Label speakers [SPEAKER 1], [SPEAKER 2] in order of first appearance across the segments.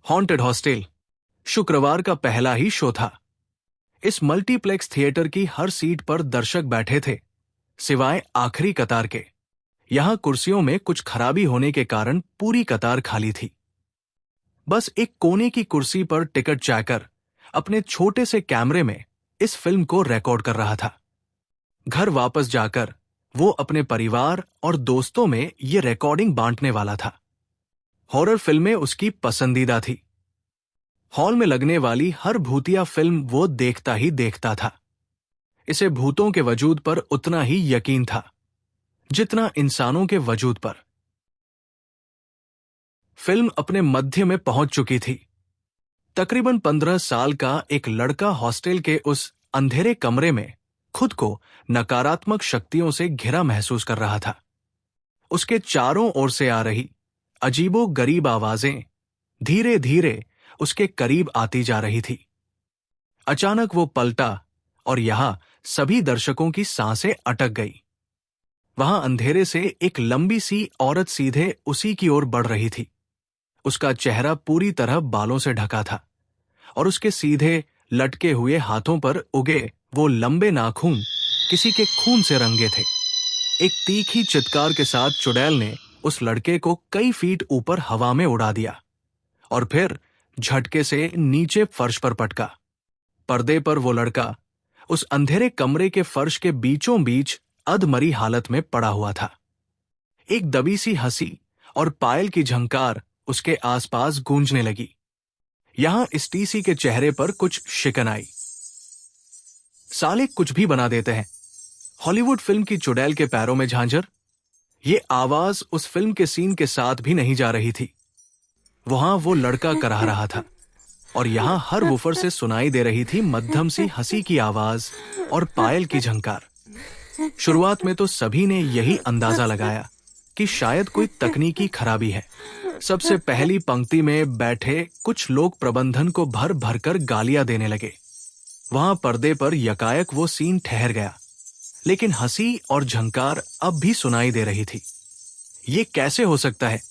[SPEAKER 1] Haunted hostel शुक्रवार का पहला ही शो था। इस मल्टीप्लेक्स थिएटर की हर सीट पर दर्शक बैठे थे, सिवाय आखिरी कतार के। यहां कुर्सियों में कुछ खराबी होने के कारण पूरी कतार खाली थी। बस एक कोने की कुर्सी पर टिकट चेकर अपने छोटे से कैमरे में इस फिल्म को रिकॉर्ड कर रहा था। घर वापस जाकर वो अपने परिवार और दोस्तों में ये रिकॉर्डिंग बांटने वाला था। हॉरर फिल्में उसकी पसंदीदा थी। हॉल में लगने वाली हर भूतिया फिल्म वो देखता ही देखता था। इसे भूतों के वजूद पर उतना ही यकीन था जितना इंसानों के वजूद पर। फिल्म अपने मध्य में पहुंच चुकी थी। तकरीबन 15 साल का एक लड़का हॉस्टल के उस अंधेरे कमरे में खुद को नकारात्मक शक्तियों से घिरा महसूस कर रहा था। उसके चारों ओर से आ रही अजीबो गरीब आवाजें धीरे धीरे उसके करीब आती जा रही थी। अचानक वो पलटा और यहां सभी दर्शकों की सांसें अटक गई। वहां अंधेरे से एक लंबी सी औरत सीधे उसी की ओर बढ़ रही थी। उसका चेहरा पूरी तरह बालों से ढका था और उसके सीधे लटके हुए हाथों पर उगे वो लंबे नाखून किसी के खून से रंगे थे। एक तीखी चित्कार के साथ चुड़ैल ने उस लड़के को कई फीट ऊपर हवा में उड़ा दिया और फिर झटके से नीचे फर्श पर पटका। पर्दे पर वो लड़का उस अंधेरे कमरे के फर्श के बीचों बीच अधमरी हालत में पड़ा हुआ था। एक दबी सी हंसी और पायल की झंकार उसके आसपास गूंजने लगी। यहां इस टीसी के चेहरे पर कुछ शिकन आई। साले कुछ भी बना देते हैं। हॉलीवुड फिल्म की चुड़ैल के पैरों में झांझर। ये आवाज उस फिल्म के सीन के साथ भी नहीं जा रही थी। वहां वो लड़का कराह रहा था और यहां हर वूफर से सुनाई दे रही थी मध्यम सी हंसी की आवाज और पायल की झंकार। शुरुआत में तो सभी ने यही अंदाजा लगाया कि शायद कोई तकनीकी खराबी है। सबसे पहली पंक्ति में बैठे कुछ लोग प्रबंधन को भर भरकर गालियां देने लगे। वहां पर्दे पर यकायक वो सीन ठहर गया, लेकिन हंसी और झंकार अब भी सुनाई दे रही थी। ये कैसे हो सकता है?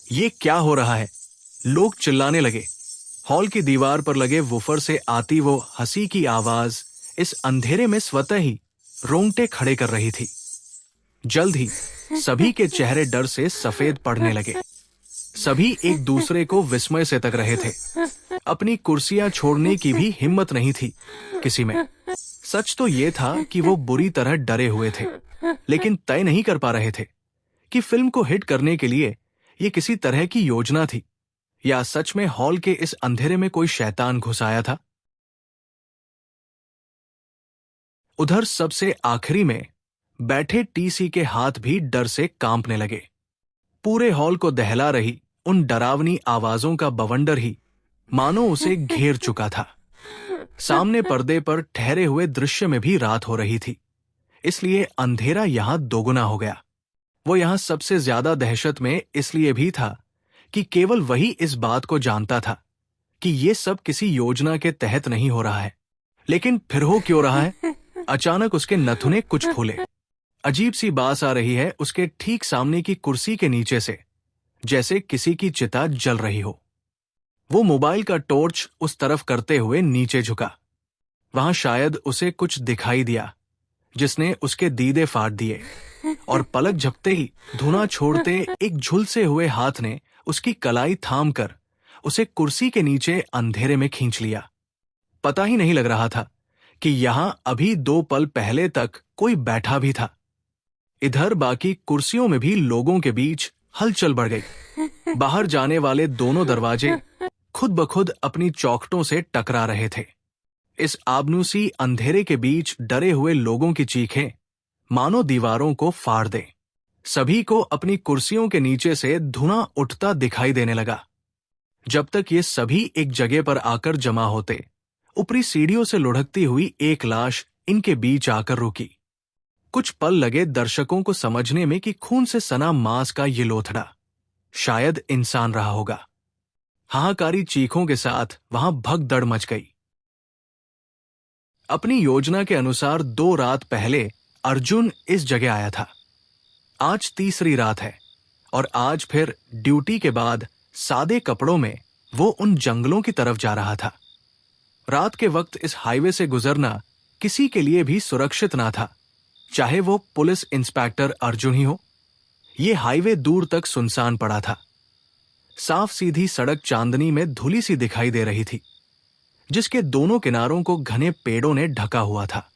[SPEAKER 1] ये क्या हो रहा है? लोग चिल्लाने लगे। हॉल की दीवार पर लगे वूफर से आती वो हंसी की आवाज इस अंधेरे में स्वतः ही रोंगटे खड़े कर रही थी। जल्द ही सभी के चेहरे डर से सफेद पड़ने लगे। सभी एक दूसरे को विस्मय से तक रहे थे। अपनी कुर्सियां छोड़ने की भी हिम्मत नहीं थी किसी में। सच तो ये था कि वो बुरी तरह डरे हुए थे, लेकिन तय नहीं कर पा रहे थे कि फिल्म को हिट करने के लिए ये किसी तरह की योजना थी या सच में हॉल के इस अंधेरे में कोई शैतान घुस आया था। उधर सबसे आखिरी में बैठे टीसी के हाथ भी डर से कांपने लगे। पूरे हॉल को दहला रही उन डरावनी आवाजों का बवंडर ही मानो उसे घेर चुका था। सामने पर्दे पर ठहरे हुए दृश्य में भी रात हो रही थी, इसलिए अंधेरा यहां दोगुना हो गया। वो यहां सबसे ज्यादा दहशत में इसलिए भी था कि केवल वही इस बात को जानता था कि ये सब किसी योजना के तहत नहीं हो रहा है। लेकिन फिर हो क्यों रहा है? अचानक उसके नथुने कुछ फूले। अजीब सी बास आ रही है उसके ठीक सामने की कुर्सी के नीचे से, जैसे किसी की चिता जल रही हो। वो मोबाइल का टॉर्च उस तरफ करते हुए नीचे झुका। वहां शायद उसे कुछ दिखाई दिया जिसने उसके दीदे फाड़ दिए और पलक झपकते ही धुआं छोड़ते एक झुलसे हुए हाथ ने उसकी कलाई थाम कर उसे कुर्सी के नीचे अंधेरे में खींच लिया। पता ही नहीं लग रहा था कि यहां अभी 2 पल पहले तक कोई बैठा भी था। इधर बाकी कुर्सियों में भी लोगों के बीच हलचल बढ़ गई। बाहर जाने वाले दोनों दरवाजे खुद ब खुद अपनी चौखटों से टकरा रहे थे। इस आबनूसी अंधेरे के बीच डरे हुए लोगों की चीखें मानो दीवारों को फाड़ दे। सभी को अपनी कुर्सियों के नीचे से धुआं उठता दिखाई देने लगा। जब तक ये सभी एक जगह पर आकर जमा होते, ऊपरी सीढ़ियों से लुढ़कती हुई एक लाश इनके बीच आकर रुकी। कुछ पल लगे दर्शकों को समझने में कि खून से सना मांस का ये लोथड़ा शायद इंसान रहा होगा। हाहाकारी चीखों के साथ वहां भगदड़ मच गई। अपनी योजना के अनुसार 2 रात पहले अर्जुन इस जगह आया था। आज तीसरी रात है और आज फिर ड्यूटी के बाद सादे कपड़ों में वो उन जंगलों की तरफ जा रहा था। रात के वक्त इस हाईवे से गुजरना किसी के लिए भी सुरक्षित ना था, चाहे वो पुलिस इंस्पेक्टर अर्जुन ही हो। ये हाईवे दूर तक सुनसान पड़ा था। साफ सीधी सड़क चांदनी में धुली सी दिखाई दे रही थी, जिसके दोनों किनारों को घने पेड़ों ने ढका हुआ था।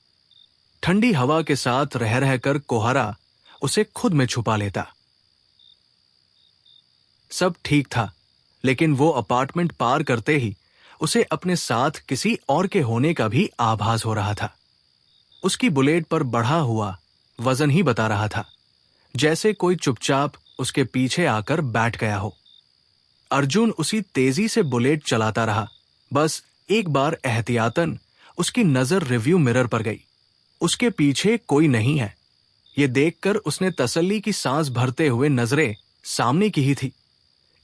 [SPEAKER 1] ठंडी हवा के साथ रह रहकर कोहरा उसे खुद में छुपा लेता। सब ठीक था, लेकिन वो अपार्टमेंट पार करते ही उसे अपने साथ किसी और के होने का भी आभास हो रहा था। उसकी बुलेट पर बढ़ा हुआ वजन ही बता रहा था, जैसे कोई चुपचाप उसके पीछे आकर बैठ गया हो। अर्जुन उसी तेजी से बुलेट चलाता रहा। बस एक बार एहतियातन उसकी नजर रिव्यू मिरर पर गई। उसके पीछे कोई नहीं है। ये देखकर उसने तसल्ली की सांस भरते हुए नजरें सामने की ही थी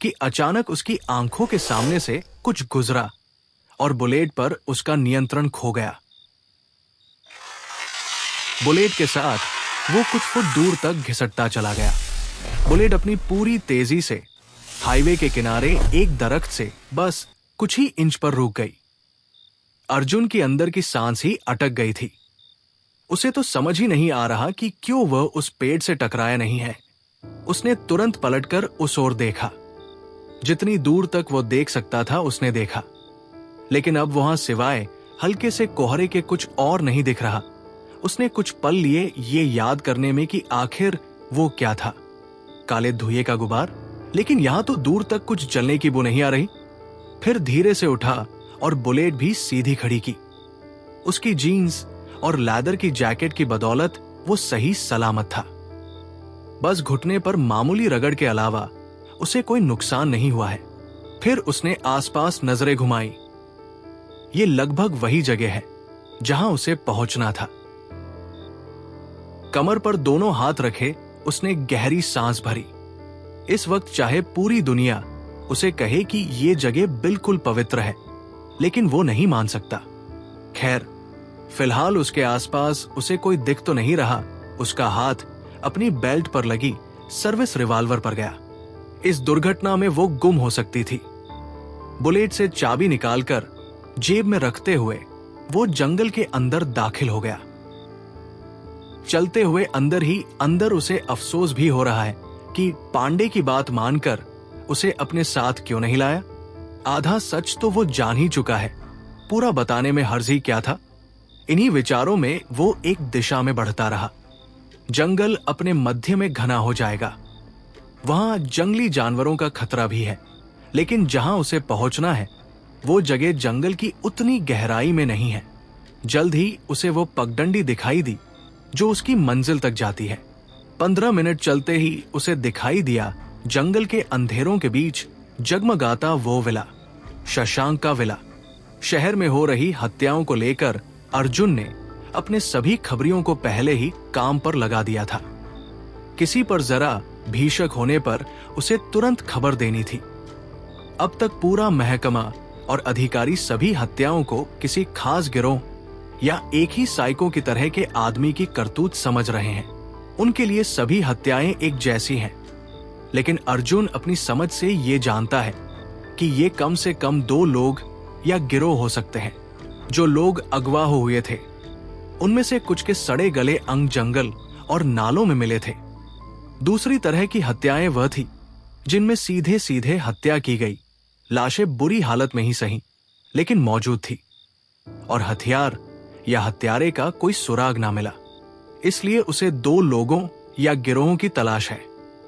[SPEAKER 1] कि अचानक उसकी आंखों के सामने से कुछ गुजरा और बुलेट पर उसका नियंत्रण खो गया। बुलेट के साथ वो कुछ फुट दूर तक घिसटता चला गया। बुलेट अपनी पूरी तेजी से हाईवे के किनारे एक दरख्त से बस कुछ ही इंच पर रुक गई। अर्जुन की अंदर की सांस ही अटक गई थी। उसे तो समझ ही नहीं आ रहा कि क्यों वह उस पेड़ से टकराया नहीं है। उसने तुरंत पलटकर उस ओर देखा। जितनी दूर तक वो देख सकता था उसने देखा, लेकिन अब वहां सिवाय हल्के से कोहरे के कुछ और नहीं दिख रहा। उसने कुछ पल लिए ये याद करने में कि आखिर वो क्या था। काले धुएं का गुबार, लेकिन यहां तो दूर तक कुछ जलने की बू नहीं आ रही। फिर धीरे से उठा और बुलेट भी सीधी खड़ी की। उसकी जीन्स और लैदर की जैकेट की बदौलत वो सही सलामत था। बस घुटने पर मामूली रगड़ के अलावा उसे कोई नुकसान नहीं हुआ है। फिर उसने आसपास नजरें घुमाई। ये लगभग वही जगह है जहां उसे पहुंचना था। कमर पर दोनों हाथ रखे उसने गहरी सांस भरी। इस वक्त चाहे पूरी दुनिया उसे कहे कि ये जगह बिल्कुल पवित्र है, लेकिन वो नहीं मान सकता। खैर, फिलहाल उसके आसपास उसे कोई दिख तो नहीं रहा। उसका हाथ अपनी बेल्ट पर लगी सर्विस रिवॉल्वर पर गया। इस दुर्घटना में वो गुम हो सकती थी। बुलेट से चाबी निकालकर जेब में रखते हुए वो जंगल के अंदर दाखिल हो गया। चलते हुए अंदर ही अंदर उसे अफसोस भी हो रहा है कि पांडे की बात मानकर उसे अपने साथ क्यों नहीं लाया। आधा सच तो वो जान ही चुका है, पूरा बताने में हर्ज ही क्या था। इन्हीं विचारों में वो एक दिशा में बढ़ता रहा। जंगल अपने मध्य में घना हो जाएगा। वहां जंगली जानवरों का खतरा भी है, लेकिन जहां उसे पहुंचना है वो जगह जंगल की उतनी गहराई में नहीं है। जल्द ही उसे वो पगडंडी दिखाई दी जो उसकी मंजिल तक जाती है। 15 मिनट चलते ही उसे दिखाई दिया जंगल के अंधेरों के बीच जगमगाता वो विला, शशांक का विला। शहर में हो रही हत्याओं को लेकर अर्जुन ने अपने सभी खबरियों को पहले ही काम पर लगा दिया था। किसी पर जरा भीषक होने पर उसे तुरंत खबर देनी थी। अब तक पूरा महकमा और अधिकारी सभी हत्याओं को किसी खास गिरोह या एक ही साइको की तरह के आदमी की करतूत समझ रहे हैं। उनके लिए सभी हत्याएं एक जैसी हैं, लेकिन अर्जुन अपनी समझ से ये जानता है कि ये कम से कम 2 लोग या गिरोह हो सकते हैं। जो लोग अगवा हुए थे उनमें से कुछ के सड़े गले अंग जंगल और नालों में मिले थे। दूसरी तरह की हत्याएं वह थी जिनमें सीधे सीधे हत्या की गई। लाशें बुरी हालत में ही सही, लेकिन मौजूद थी, और हथियार या हत्यारे का कोई सुराग ना मिला। इसलिए उसे 2 लोगों या गिरोहों की तलाश है।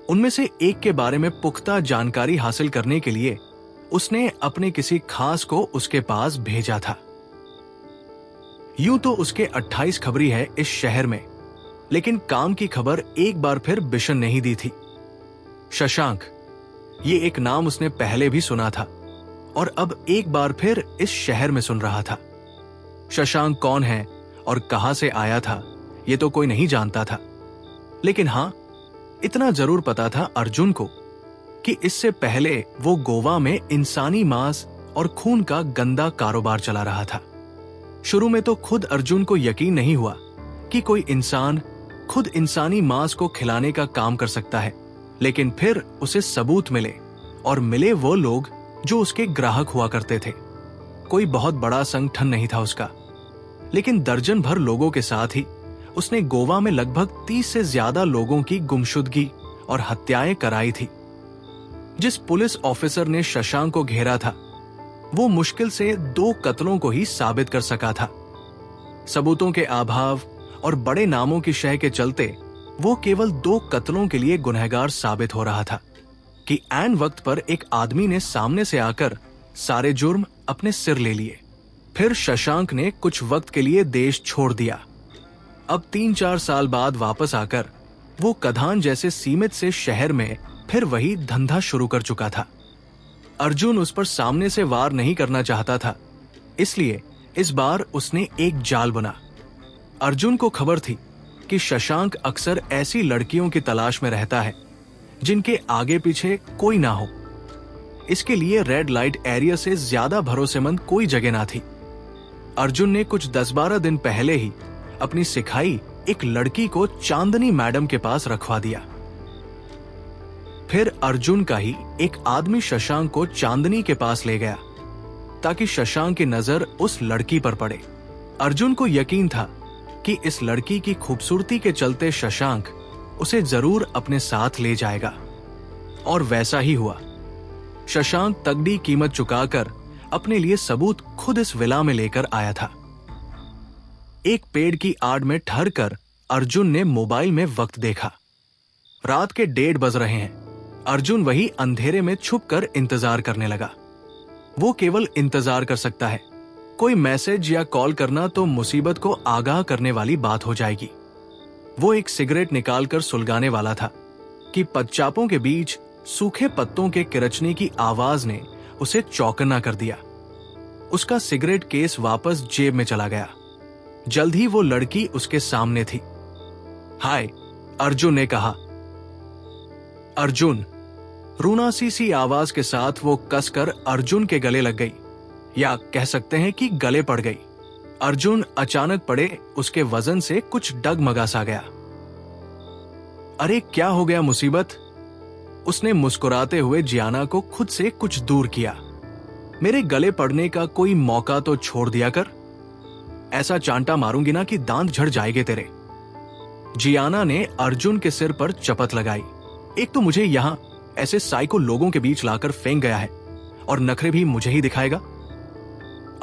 [SPEAKER 1] उनमें से एक के बारे में पुख्ता जानकारी हासिल करने के लिए उसने अपने किसी खास को उसके पास भेजा था। यूं तो उसके 28 खबरी है इस शहर में, लेकिन काम की खबर एक बार फिर बिशन नहीं दी थी। शशांक, ये एक नाम उसने पहले भी सुना था और अब एक बार फिर इस शहर में सुन रहा था। शशांक कौन है और कहां से आया था ये तो कोई नहीं जानता था, लेकिन हां, इतना जरूर पता था अर्जुन को कि इससे पहले वो गोवा में इंसानी मांस और खून का गंदा कारोबार चला रहा था। शुरू में तो खुद अर्जुन को यकीन नहीं हुआ कि कोई इंसान खुद इंसानी मांस को खिलाने का काम कर सकता है, लेकिन फिर उसे सबूत मिले, और मिले वो लोग जो उसके ग्राहक हुआ करते थे। कोई बहुत बड़ा संगठन नहीं था उसका, लेकिन दर्जन भर लोगों के साथ ही उसने गोवा में लगभग 30 से ज्यादा लोगों की गुमशुदगी और हत्याएं कराई थी। जिस पुलिस ऑफिसर ने शशांक को घेरा था, वो मुश्किल से 2 कत्लों को ही साबित कर सका था। सबूतों के अभाव और बड़े नामों की शह के चलते वो केवल 2 कत्लों के लिए गुनहगार साबित हो रहा था कि ऐन वक्त पर एक आदमी ने सामने से आकर सारे जुर्म अपने सिर ले लिए। फिर शशांक ने कुछ वक्त के लिए देश छोड़ दिया। अब 3-4 साल बाद वापस आकर वो कधान जैसे सीमित से शहर में फिर वही धंधा शुरू कर चुका था। अर्जुन उस पर सामने से वार नहीं करना चाहता था, इसलिए इस बार उसने एक जाल बुना। अर्जुन को खबर थी कि शशांक अक्सर ऐसी लड़कियों की तलाश में रहता है जिनके आगे पीछे कोई ना हो। इसके लिए रेड लाइट एरिया से ज्यादा भरोसेमंद कोई जगह ना थी। अर्जुन ने कुछ 10-12 दिन पहले ही अपनी सिखाई एक लड़की को चांदनी मैडम के पास रखवा दिया। फिर अर्जुन का ही एक आदमी शशांक को चांदनी के पास ले गया ताकि शशांक की नजर उस लड़की पर पड़े। अर्जुन को यकीन था कि इस लड़की की खूबसूरती के चलते शशांक उसे जरूर अपने साथ ले जाएगा, और वैसा ही हुआ। शशांक तगड़ी कीमत चुकाकर अपने लिए सबूत खुद इस विला में लेकर आया था। एक पेड़ की आड़ में ठहरकर अर्जुन ने मोबाइल में वक्त देखा। रात के 1:30 बज रहे हैं। अर्जुन वही अंधेरे में छुपकर इंतजार करने लगा। वो केवल इंतजार कर सकता है। कोई मैसेज या कॉल करना तो मुसीबत को आगाह करने वाली बात हो जाएगी। वो एक सिगरेट निकालकर सुलगाने वाला था कि पदचापों के बीच सूखे पत्तों के किरचने की आवाज ने उसे चौकन्ना कर दिया। उसका सिगरेट केस वापस जेब में चला गया। जल्द ही वो लड़की उसके सामने थी। हाय, अर्जुन ने कहा। अर्जुन, रूनासी सी आवाज के साथ वो कसकर अर्जुन के गले लग गई, या कह सकते हैं कि गले पड़ गई। अर्जुन अचानक पड़े उसके वजन से कुछ डगमगा सा गया। अरे क्या हो गया मुसीबत? उसने मुस्कुराते हुए जियाना को खुद से कुछ दूर किया। मेरे गले पड़ने का कोई मौका तो छोड़ दिया कर। ऐसा चांटा मारूंगी ना कि दांत झड़ जाएंगे तेरे। जियाना ने अर्जुन के सिर पर चपत लगाई। एक तो मुझे यहां ऐसे साइको लोगों के बीच लाकर फेंक गया है, और नखरे भी मुझे ही दिखाएगा।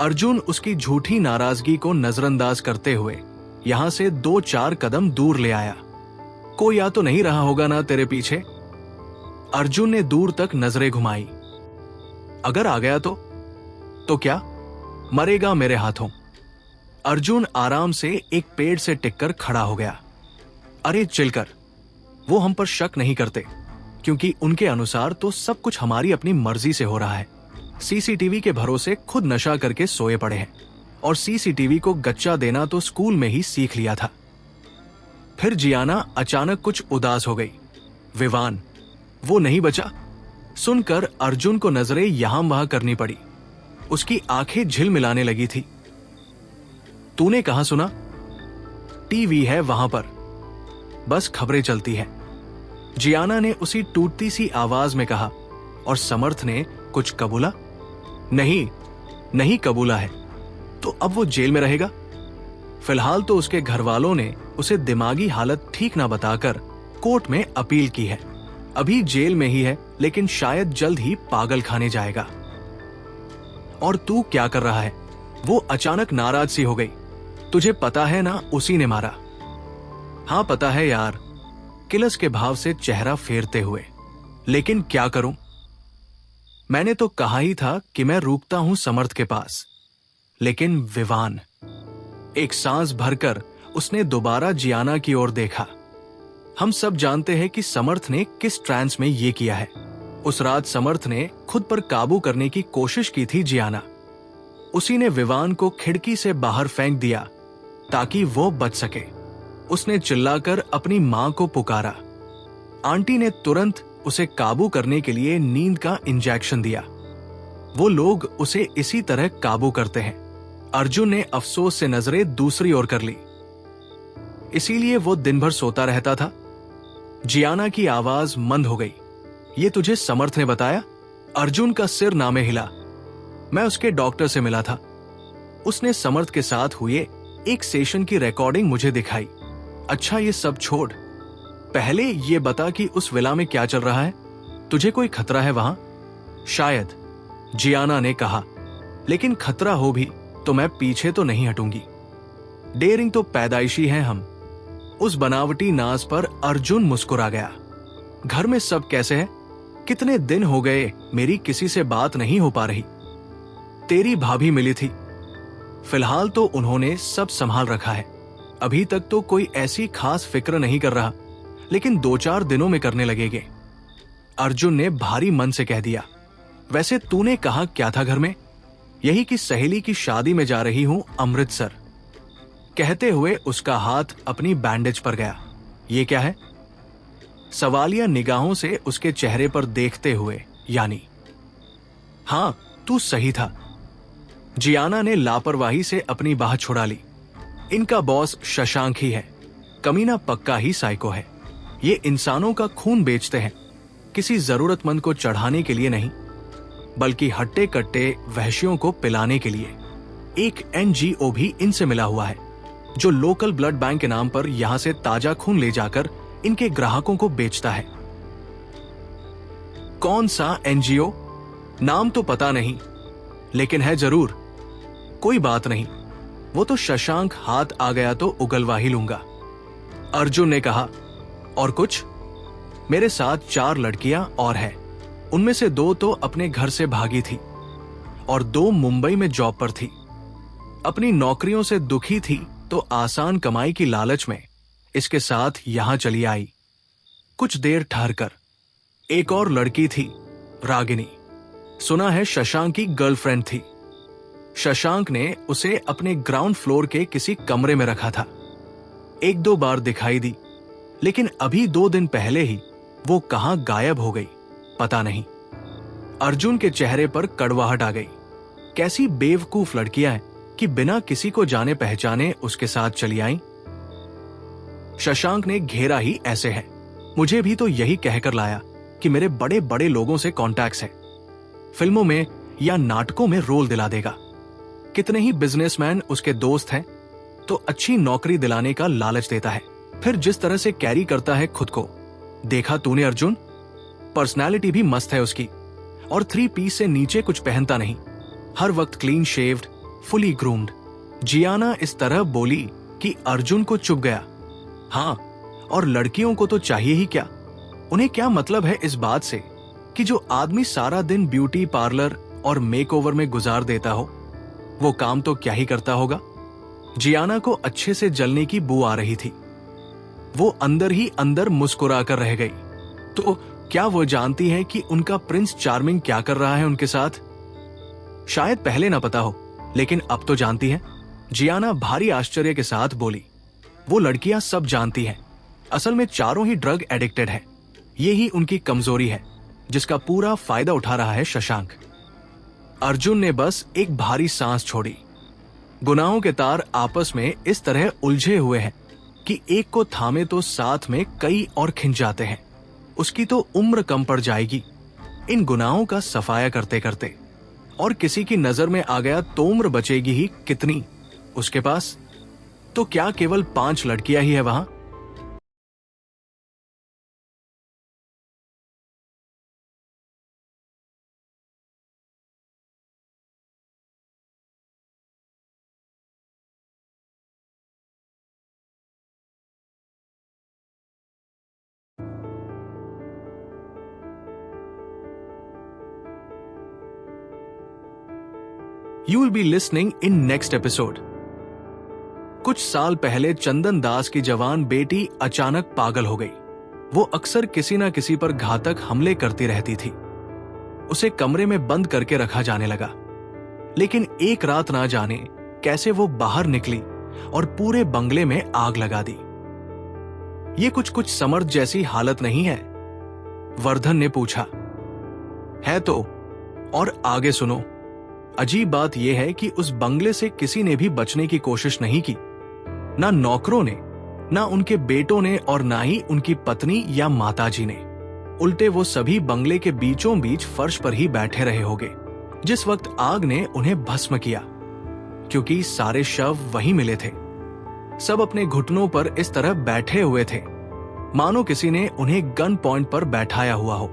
[SPEAKER 1] अर्जुन उसकी झूठी नाराजगी को नजरअंदाज करते हुए यहां से 2-4 कदम दूर ले आया। कोई आ तो नहीं रहा होगा ना तेरे पीछे? अर्जुन ने दूर तक नजरें घुमाई। अगर आ गया तो क्या? मरेगा मेरे हाथों। अर्जुन आराम से एक पेड़ से टिककर खड़ा हो गया। अरे चिलकर, वो हम पर शक नहीं करते, क्योंकि उनके अनुसार तो सब कुछ हमारी अपनी मर्जी से हो रहा है। सीसीटीवी के भरोसे खुद नशा करके सोए पड़े हैं, और सीसीटीवी को गच्चा देना तो स्कूल में ही सीख लिया था। फिर जियाना अचानक कुछ उदास हो गई। विवान, वो नहीं बचा। सुनकर अर्जुन को नजरें यहां वहां करनी पड़ी। उसकी आंखें झिलमिलाने लगी थी। तूने कहां सुना? टीवी है वहां पर, बस खबरें चलती है। जियाना ने उसी टूटती सी आवाज में कहा। और समर्थ ने कुछ कबूला? नहीं कबूला है। तो अब वो जेल में रहेगा। फिलहाल तो उसके घर वालों ने उसे दिमागी हालत ठीक ना बताकर कोर्ट में अपील की है। अभी जेल में ही है, लेकिन शायद जल्द ही पागल खाने जाएगा। और तू क्या कर रहा है? वो अचानक नाराज सी हो गई। तुझे पता है ना, उसी ने मारा। हाँ पता है यार, किलस के भाव से चेहरा फेरते हुए। लेकिन क्या करूं? मैंने तो कहा ही था कि मैं रुकता हूं समर्थ के पास। लेकिन विवान। एक सांस भरकर उसने दोबारा जियाना की ओर देखा। हम सब जानते हैं कि समर्थ ने किस ट्रांस में ये किया है। उस रात समर्थ ने खुद पर काबू करने की कोशिश की थी जियाना। उसी ने विवान को खिड़की से बाहर फेंक दिया ताकि वो बच सके। उसने चिल्लाकर अपनी मां को पुकारा। आंटी ने तुरंत उसे काबू करने के लिए नींद का इंजेक्शन दिया। वो लोग उसे इसी तरह काबू करते हैं। अर्जुन ने अफसोस से नजरें दूसरी ओर कर ली। इसीलिए वो दिन भर सोता रहता था। जियाना की आवाज मंद हो गई। ये तुझे समर्थ ने बताया? अर्जुन का सिर ना में हिला। मैं उसके डॉक्टर से मिला था। उसने समर्थ के साथ हुए एक सेशन की रिकॉर्डिंग मुझे दिखाई। अच्छा ये सब छोड़, पहले ये बता कि उस विला में क्या चल रहा है? तुझे कोई खतरा है वहां? शायद, जियाना ने कहा, लेकिन खतरा हो भी तो मैं पीछे तो नहीं हटूंगी। डेयरिंग तो पैदाइशी है हम। उस बनावटी नाज पर अर्जुन मुस्कुरा गया। घर में सब कैसे है? कितने दिन हो गए मेरी किसी से बात नहीं हो पा रही। तेरी भाभी मिली थी, फिलहाल तो उन्होंने सब संभाल रखा है। अभी तक तो कोई ऐसी खास फिक्र नहीं कर रहा, लेकिन 2-4 दिनों में करने लगेंगे। अर्जुन ने भारी मन से कह दिया। वैसे तूने कहा क्या था घर में? यही कि सहेली की शादी में जा रही हूं अमृतसर। कहते हुए उसका हाथ अपनी बैंडेज पर गया। ये क्या है? सवालिया निगाहों से उसके चेहरे पर देखते हुए, यानी हां, तू सही था। जियाना ने लापरवाही से अपनी बाह छुड़ा ली। इनका बॉस शशांक ही है। कमीना पक्का ही साइको है। ये इंसानों का खून बेचते हैं, किसी जरूरतमंद को चढ़ाने के लिए नहीं, बल्कि हट्टे कट्टे वहशियों को पिलाने के लिए। एक एनजीओ भी इनसे मिला हुआ है, जो लोकल ब्लड बैंक के नाम पर यहां से ताजा खून ले जाकर इनके ग्राहकों को बेचता है। कौन सा एनजीओ? नाम तो पता नहीं, लेकिन है जरूर। कोई बात नहीं, वो तो शशांक हाथ आ गया तो उगलवा ही लूंगा। अर्जुन ने कहा। और कुछ? मेरे साथ 4 लड़कियां और हैं। उनमें से 2 तो अपने घर से भागी थी और 2 मुंबई में जॉब पर थी। अपनी नौकरियों से दुखी थी तो आसान कमाई की लालच में इसके साथ यहां चली आई। कुछ देर ठहरकर एक और लड़की थी, रागिनी। सुना है शशांक की गर्लफ्रेंड थी। शशांक ने उसे अपने ग्राउंड फ्लोर के किसी कमरे में रखा था। 1-2 बार दिखाई दी, लेकिन अभी 2 दिन पहले ही वो कहां गायब हो गई, पता नहीं। अर्जुन के चेहरे पर कड़वाहट आ गई। कैसी बेवकूफ लड़कियां हैं कि बिना किसी को जाने पहचाने उसके साथ चली आईं। शशांक ने घेरा ही ऐसे है। मुझे भी तो यही कहकर लाया कि मेरे बड़े बड़े लोगों से कॉन्टैक्ट्स है, फिल्मों में या नाटकों में रोल दिला देगा। कितने ही बिजनेसमैन उसके दोस्त हैं, तो अच्छी नौकरी दिलाने का लालच देता है। फिर जिस तरह से कैरी करता है खुद को, देखा तूने अर्जुन? पर्सनालिटी भी मस्त है उसकी, और 3 पीस से नीचे कुछ पहनता नहीं। हर वक्त clean shaved, fully groomed. Ziana इस तरह बोली कि अर्जुन को चुभ गया। हाँ, और लड़कियों को तो चाहिए ही क्या? उन्हें क्या मतलब है इस बात से कि जो आदमी सारा दिन ब्यूटी पार्लर और मेकओवर में गुजार देता हो, वो काम तो क्या ही करता होगा। जियाना को अच्छे से जलने की बू आ रही थी। वो अंदर ही अंदर मुस्कुरा कर रह गई। तो क्या वो जानती है कि उनका प्रिंस चार्मिंग क्या कर रहा है उनके साथ? शायद पहले ना पता हो, लेकिन अब तो जानती है। जियाना भारी आश्चर्य के साथ बोली। वो लड़कियां सब जानती हैं। असल में चारों ही ड्रग एडिक्टेड है। ये ही उनकी कमजोरी है, जिसका पूरा फायदा उठा रहा है शशांक। अर्जुन ने बस एक भारी सांस छोड़ी। गुनाहों के तार आपस में इस तरह उलझे हुए हैं कि एक को थामे तो साथ में कई और खिंच जाते हैं। उसकी तो उम्र कम पड़ जाएगी इन गुनाहों का सफाया करते करते, और किसी की नजर में आ गया तो उम्र बचेगी ही कितनी उसके पास। तो क्या केवल 5 लड़कियां ही है वहां? You will be listening in next episode. कुछ साल पहले चंदन दास की जवान बेटी अचानक पागल हो गई। वो अक्सर किसी न किसी पर घातक हमले करती रहती थी। उसे कमरे में बंद करके रखा जाने लगा, लेकिन एक रात ना जाने कैसे वो बाहर निकली और पूरे बंगले में आग लगा दी। ये कुछ समर्थ जैसी हालत नहीं है? वर्धन ने पूछा। है तो, और आगे सुनो। अजीब बात यह है कि उस बंगले से किसी ने भी बचने की कोशिश नहीं की। ना नौकरों ने, ना उनके बेटों ने, और ना ही उनकी पत्नी या माताजी ने। उल्टे वो सभी बंगले के बीचों बीच फर्श पर ही बैठे रहे होंगे जिस वक्त आग ने उन्हें भस्म किया, क्योंकि सारे शव वहीं मिले थे। सब अपने घुटनों पर इस तरह बैठे हुए थे मानो किसी ने उन्हें गन पॉइंट पर बैठाया हुआ हो।